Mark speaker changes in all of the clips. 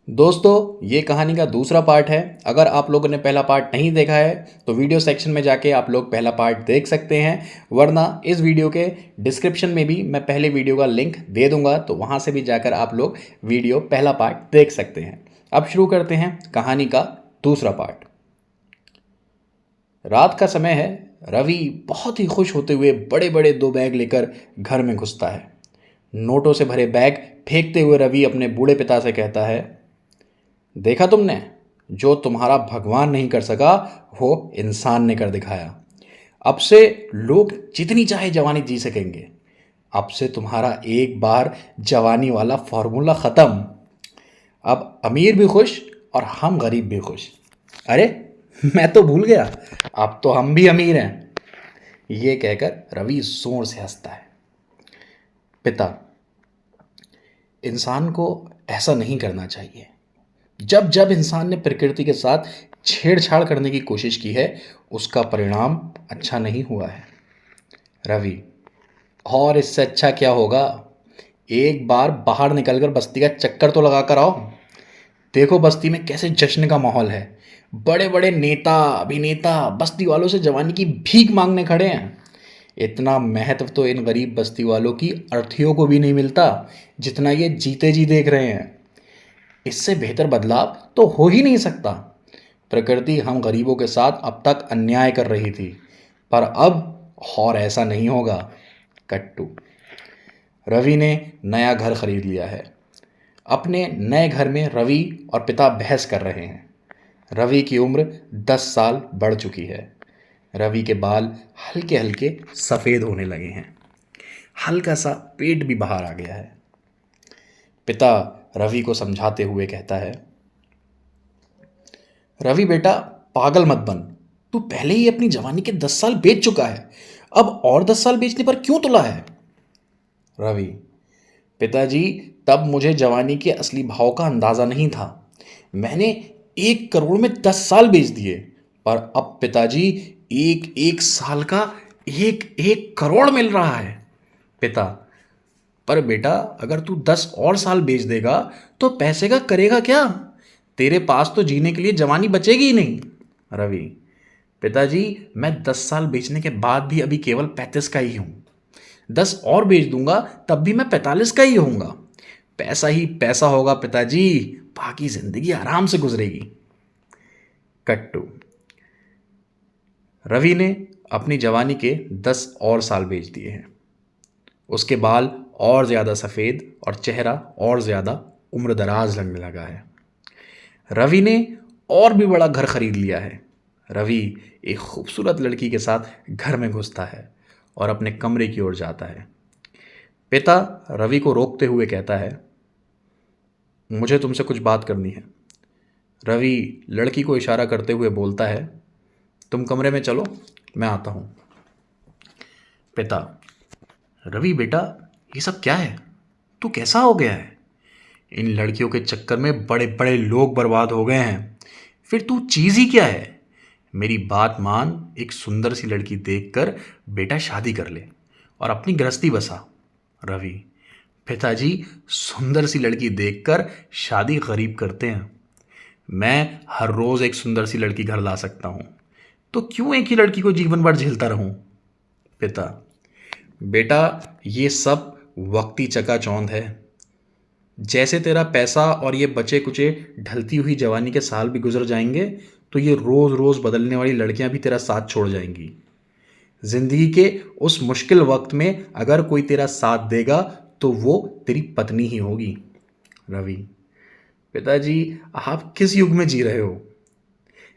Speaker 1: दोस्तों, ये कहानी का दूसरा पार्ट है। अगर आप लोगों ने पहला पार्ट नहीं देखा है तो वीडियो सेक्शन में जाके आप लोग पहला पार्ट देख सकते हैं, वरना इस वीडियो के डिस्क्रिप्शन में भी मैं पहले वीडियो का लिंक दे दूंगा, तो वहाँ से भी जाकर आप लोग वीडियो पहला पार्ट देख सकते हैं। अब शुरू करते हैं कहानी का दूसरा पार्ट। रात का समय है। रवि बहुत ही खुश होते हुए बड़े बड़े दो बैग लेकर घर में घुसता है। नोटों से भरे बैग फेंकते हुए रवि अपने बूढ़े पिता से कहता है, देखा तुमने, जो तुम्हारा भगवान नहीं कर सका वो इंसान ने कर दिखाया। अब से लोग जितनी चाहे जवानी जी सकेंगे। अब से तुम्हारा एक बार जवानी वाला फॉर्मूला खत्म। अब अमीर भी खुश और हम गरीब भी खुश। अरे, मैं तो भूल गया, अब तो हम भी अमीर हैं। ये कहकर रवि जोर से हंसता है। पिता, इंसान को ऐसा नहीं करना चाहिए। जब जब इंसान ने प्रकृति के साथ छेड़छाड़ करने की कोशिश की है, उसका परिणाम अच्छा नहीं हुआ है। रवि, और इससे अच्छा क्या होगा? एक बार बाहर निकलकर बस्ती का चक्कर तो लगा कर आओ। देखो बस्ती में कैसे जश्न का माहौल है। बड़े बड़े नेता अभिनेता बस्ती वालों से जवानी की भीख मांगने खड़े हैं। इतना महत्व तो इन गरीब बस्ती वालों की अर्थियों को भी नहीं मिलता जितना ये जीते जी देख रहे हैं। इससे बेहतर बदलाव तो हो ही नहीं सकता। प्रकृति हम गरीबों के साथ अब तक अन्याय कर रही थी, पर अब और ऐसा नहीं होगा। कट्टू, रवि ने नया घर खरीद लिया है। अपने नए घर में रवि और पिता बहस कर रहे हैं। रवि की उम्र 10 साल बढ़ चुकी है। रवि के बाल हल्के हल्के सफ़ेद होने लगे हैं। हल्का सा पेट भी बाहर आ गया है। पिता रवि को समझाते हुए कहता है, रवि बेटा, पागल मत बन। तू पहले ही अपनी जवानी के 10 साल बेच चुका है, अब और 10 साल बेचने पर क्यों तुला है? रवि, पिताजी, तब मुझे जवानी के असली भाव का अंदाज़ा नहीं था। मैंने 1 करोड़ में 10 साल बेच दिए, पर अब पिताजी एक एक साल का एक एक करोड़ मिल रहा है। पिता, पर बेटा, अगर तू 10 और साल बेच देगा तो पैसे का करेगा क्या? तेरे पास तो जीने के लिए जवानी बचेगी ही नहीं। रवि, पिताजी, मैं 10 साल बेचने के बाद भी अभी केवल 35 का ही हूँ। 10 और बेच दूंगा तब भी मैं 45 का ही होऊंगा। पैसा ही पैसा होगा पिताजी, बाकी जिंदगी आराम से गुजरेगी। कट्टू, रवि ने अपनी जवानी के 10 और साल बेच दिए हैं। उसके बाल और ज़्यादा सफ़ेद और चेहरा और ज़्यादा उम्रदराज लगने लगा है। रवि ने और भी बड़ा घर खरीद लिया है। रवि एक खूबसूरत लड़की के साथ घर में घुसता है और अपने कमरे की ओर जाता है। पिता रवि को रोकते हुए कहता है, मुझे तुमसे कुछ बात करनी है। रवि लड़की को इशारा करते हुए बोलता है, तुम कमरे में चलो, मैं आता हूँ। पिता, रवि बेटा, ये सब क्या है? तू कैसा हो गया है? इन लड़कियों के चक्कर में बड़े बड़े लोग बर्बाद हो गए हैं, फिर तू चीज़ ही क्या है? मेरी बात मान, एक सुंदर सी लड़की देखकर बेटा शादी कर ले और अपनी गृहस्थी बसा। रवि, पिताजी, सुंदर सी लड़की देखकर शादी गरीब करते हैं। मैं हर रोज़ एक सुंदर सी लड़की घर ला सकता हूँ, तो क्यों एक ही लड़की को जीवन भर झेलता रहूँ? पिता, बेटा, ये सब वक्ती चकाचौंध है। जैसे तेरा पैसा और ये बचे कुचे ढलती हुई जवानी के साल भी गुजर जाएंगे, तो ये रोज़ रोज़ बदलने वाली लड़कियां भी तेरा साथ छोड़ जाएंगी। जिंदगी के उस मुश्किल वक्त में अगर कोई तेरा साथ देगा तो वो तेरी पत्नी ही होगी। रवि, पिताजी, आप किस युग में जी रहे हो?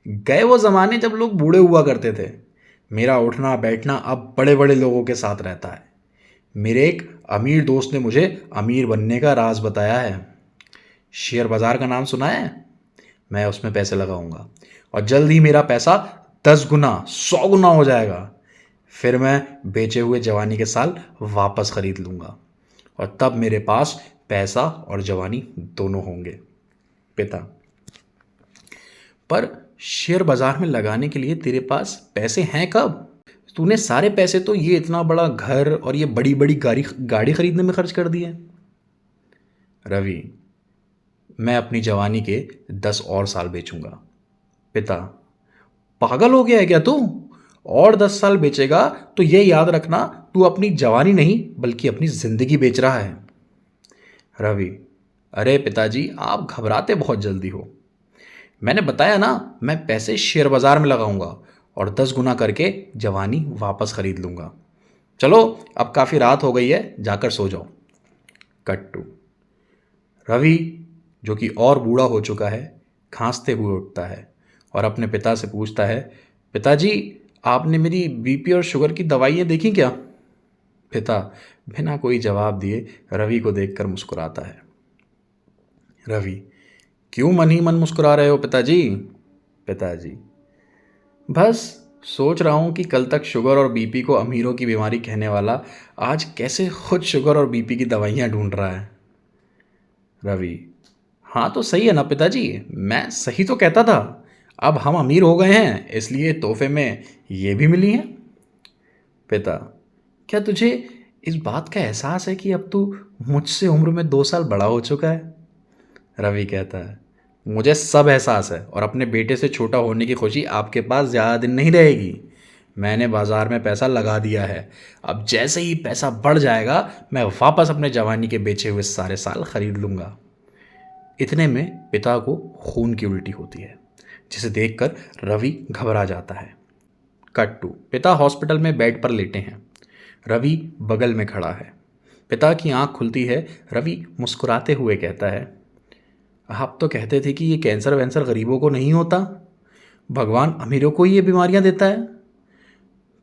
Speaker 1: गए वो ज़माने जब लोग बूढ़े हुआ करते थे। मेरा उठना बैठना अब बड़े बड़े लोगों के साथ रहता है। मेरे एक अमीर दोस्त ने मुझे अमीर बनने का राज बताया है। शेयर बाज़ार का नाम सुना है? मैं उसमें पैसे लगाऊंगा और जल्द ही मेरा पैसा 10 गुना 100 गुना हो जाएगा। फिर मैं बेचे हुए जवानी के साल वापस खरीद लूँगा और तब मेरे पास पैसा और जवानी दोनों होंगे। पिता, पर शेयर बाज़ार में लगाने के लिए तेरे पास पैसे हैं कब? तूने सारे पैसे तो ये इतना बड़ा घर और ये बड़ी बड़ी गाड़ी गाड़ी खरीदने में खर्च कर दिए। रवि, मैं अपनी जवानी के 10 और साल बेचूंगा। पिता, पागल हो गया है क्या तू? और 10 साल बेचेगा तो ये याद रखना, तू अपनी जवानी नहीं बल्कि अपनी जिंदगी बेच रहा है। रवि, अरे पिताजी, आप घबराते बहुत जल्दी हो। मैंने बताया ना, मैं पैसे शेयर बाजार में लगाऊंगा और 10 गुना करके जवानी वापस खरीद लूंगा। चलो, अब काफ़ी रात हो गई है, जाकर सो जाओ। कट टू रवि, जो कि और बूढ़ा हो चुका है, खांसते हुए उठता है और अपने पिता से पूछता है, पिताजी, आपने मेरी बीपी और शुगर की दवाइयाँ देखी क्या? पिता बिना कोई जवाब दिए रवि को देखकर मुस्कुराता है। रवि, क्यों मन ही मन मुस्कुरा रहे हो पिताजी? पिताजी, बस सोच रहा हूँ कि कल तक शुगर और बीपी को अमीरों की बीमारी कहने वाला आज कैसे खुद शुगर और बीपी की दवाइयाँ ढूंढ रहा है। रवि, हाँ तो सही है ना पिताजी, मैं सही तो कहता था। अब हम अमीर हो गए हैं, इसलिए तोहफे में ये भी मिली हैं। पिता, क्या तुझे इस बात का एहसास है कि अब तू मुझसे उम्र में 2 साल बड़ा हो चुका है? रवि कहता है, मुझे सब एहसास है और अपने बेटे से छोटा होने की खुशी आपके पास ज़्यादा दिन नहीं रहेगी। मैंने बाजार में पैसा लगा दिया है, अब जैसे ही पैसा बढ़ जाएगा मैं वापस अपने जवानी के बेचे हुए सारे साल खरीद लूँगा। इतने में पिता को खून की उल्टी होती है, जिसे देखकर रवि घबरा जाता है। कट टू पिता हॉस्पिटल में बेड पर लेटे हैं। रवि बगल में खड़ा है। पिता की आंख खुलती है। रवि मुस्कुराते हुए कहता है, आप तो कहते थे कि ये कैंसर वैंसर गरीबों को नहीं होता, भगवान अमीरों को ही ये बीमारियां देता है।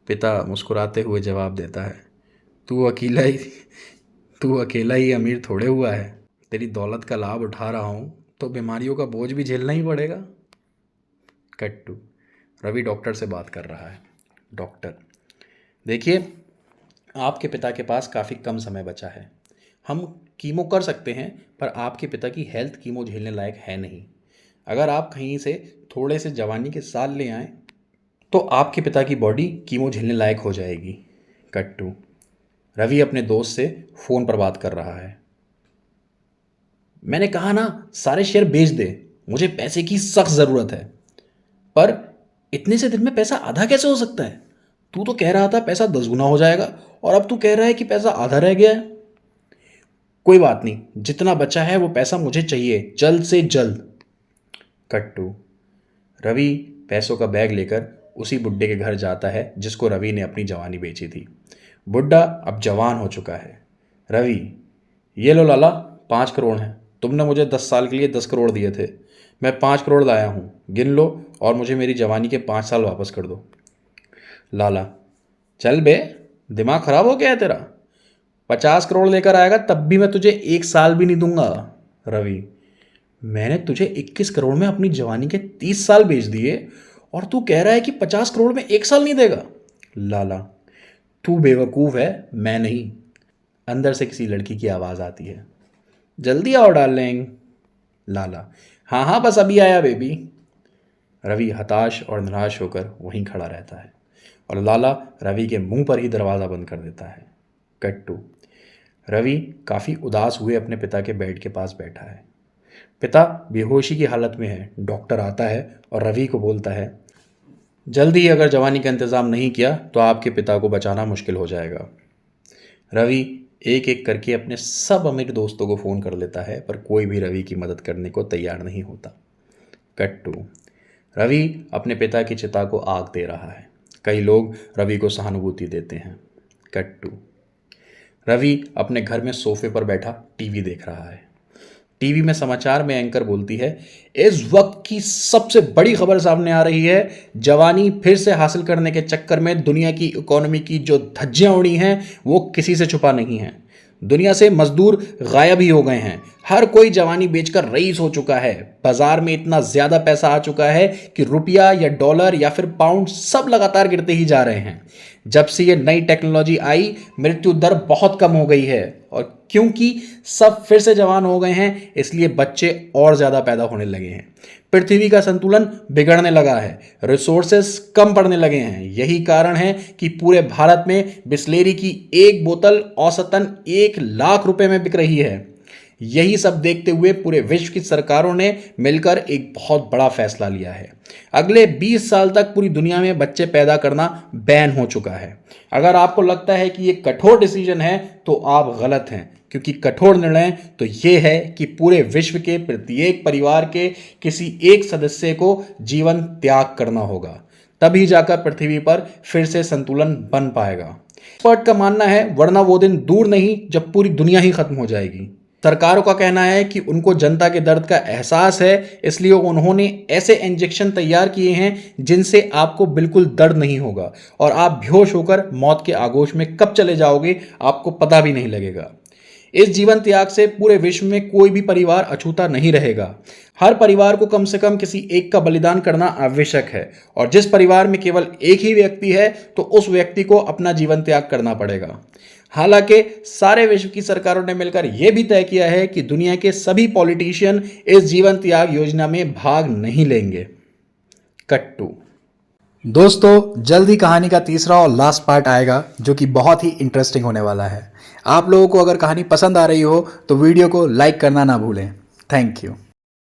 Speaker 1: पिता मुस्कुराते हुए जवाब देता है, तू अकेला ही तू अकेला ही अमीर थोड़े हुआ है। तेरी दौलत का लाभ उठा रहा हूँ तो बीमारियों का बोझ भी झेलना ही पड़ेगा। कट टू रवि डॉक्टर से बात कर रहा है। डॉक्टर, देखिए, आपके पिता के पास काफ़ी कम समय बचा है। हम कीमो कर सकते हैं, पर आपके पिता की हेल्थ कीमो झेलने लायक है नहीं। अगर आप कहीं से थोड़े से जवानी के साल ले आएँ तो आपके पिता की बॉडी कीमो झेलने लायक हो जाएगी। कट टू रवि अपने दोस्त से फ़ोन पर बात कर रहा है। मैंने कहा ना, सारे शेयर बेच दे, मुझे पैसे की सख्त ज़रूरत है। पर इतने से दिन में पैसा आधा कैसे हो सकता है? तू तो कह रहा था पैसा 10 गुना हो जाएगा और अब तू कह रहा है कि पैसा आधा रह गया है। कोई बात नहीं, जितना बचा है वो पैसा मुझे चाहिए, जल्द से जल्द। कट टू रवि पैसों का बैग लेकर उसी बुड्ढे के घर जाता है जिसको रवि ने अपनी जवानी बेची थी। बुड्ढा अब जवान हो चुका है। रवि, ये लो लाला, 5 करोड़ हैं। तुमने मुझे 10 साल के लिए 10 करोड़ दिए थे, मैं 5 करोड़ लाया हूँ, गिन लो और मुझे मेरी जवानी के 5 साल वापस कर दो। लाला, चल बे, दिमाग खराब हो गया है तेरा? 50 करोड़ लेकर आएगा तब भी मैं तुझे 1 साल भी नहीं दूंगा। रवि, मैंने तुझे 21 करोड़ में अपनी जवानी के 30 साल बेच दिए और तू कह रहा है कि 50 करोड़ में 1 साल नहीं देगा? लाला, तू बेवकूफ़ है, मैं नहीं। अंदर से किसी लड़की की आवाज़ आती है, जल्दी आओ डार्लिंग। लाला, हाँ हाँ बस अभी आया बेबी। रवि हताश और निराश होकर वहीं खड़ा रहता है और लाला रवि के मुंह पर ही दरवाज़ा बंद कर देता है। कट टू रवि काफ़ी उदास हुए अपने पिता के बेड के पास बैठा है। पिता बेहोशी की हालत में है। डॉक्टर आता है और रवि को बोलता है, जल्दी ही अगर जवानी का इंतज़ाम नहीं किया तो आपके पिता को बचाना मुश्किल हो जाएगा। रवि एक एक करके अपने सब अमीर दोस्तों को फ़ोन कर लेता है, पर कोई भी रवि की मदद करने को तैयार नहीं होता। कट टू रवि अपने पिता की चिता को आग दे रहा है। कई लोग रवि को सहानुभूति देते हैं। कट टू रवि अपने घर में सोफे पर बैठा टीवी देख रहा है। टीवी में समाचार में एंकर बोलती है, इस वक्त की सबसे बड़ी खबर सामने आ रही है, जवानी फिर से हासिल करने के चक्कर में दुनिया की इकोनॉमी की जो धज्जियां उड़ी हैं वो किसी से छुपा नहीं है। दुनिया से मजदूर गायब ही हो गए हैं। हर कोई जवानी बेचकर रईस हो चुका है। बाजार में इतना ज्यादा पैसा आ चुका है कि रुपया या डॉलर या फिर पाउंड सब लगातार गिरते ही जा रहे हैं। जब से ये नई टेक्नोलॉजी आई, मृत्यु दर बहुत कम हो गई है और क्योंकि सब फिर से जवान हो गए हैं, इसलिए बच्चे और ज़्यादा पैदा होने लगे हैं। पृथ्वी का संतुलन बिगड़ने लगा है, रिसोर्सेस कम पड़ने लगे हैं। यही कारण है कि पूरे भारत में बिस्लेरी की एक बोतल औसतन 1 लाख रुपए में बिक रही है। यही सब देखते हुए पूरे विश्व की सरकारों ने मिलकर एक बहुत बड़ा फैसला लिया है। अगले 20 साल तक पूरी दुनिया में बच्चे पैदा करना बैन हो चुका है। अगर आपको लगता है कि ये कठोर डिसीजन है तो आप गलत हैं, क्योंकि कठोर निर्णय तो ये है कि पूरे विश्व के प्रत्येक परिवार के किसी एक सदस्य को जीवन त्याग करना होगा, तभी जाकर पृथ्वी पर फिर से संतुलन बन पाएगा। एक्सपर्ट का मानना है वरना वो दिन दूर नहीं जब पूरी दुनिया ही खत्म हो जाएगी। सरकारों का कहना है कि उनको जनता के दर्द का एहसास है, इसलिए उन्होंने ऐसे इंजेक्शन तैयार किए हैं जिनसे आपको बिल्कुल दर्द नहीं होगा और आप बेहोश होकर मौत के आगोश में कब चले जाओगे आपको पता भी नहीं लगेगा। इस जीवन त्याग से पूरे विश्व में कोई भी परिवार अछूता नहीं रहेगा। हर परिवार को कम से कम किसी एक का बलिदान करना आवश्यक है, और जिस परिवार में केवल एक ही व्यक्ति है तो उस व्यक्ति को अपना जीवन त्याग करना पड़ेगा। हालांकि सारे विश्व की सरकारों ने मिलकर यह भी तय किया है कि दुनिया के सभी पॉलिटिशियन इस जीवन त्याग योजना में भाग नहीं लेंगे। Cut to. दोस्तों, जल्द ही कहानी का तीसरा और लास्ट पार्ट आएगा जो कि बहुत ही इंटरेस्टिंग होने वाला है। आप लोगों को अगर कहानी पसंद आ रही हो तो वीडियो को लाइक करना ना भूलें। Thank you.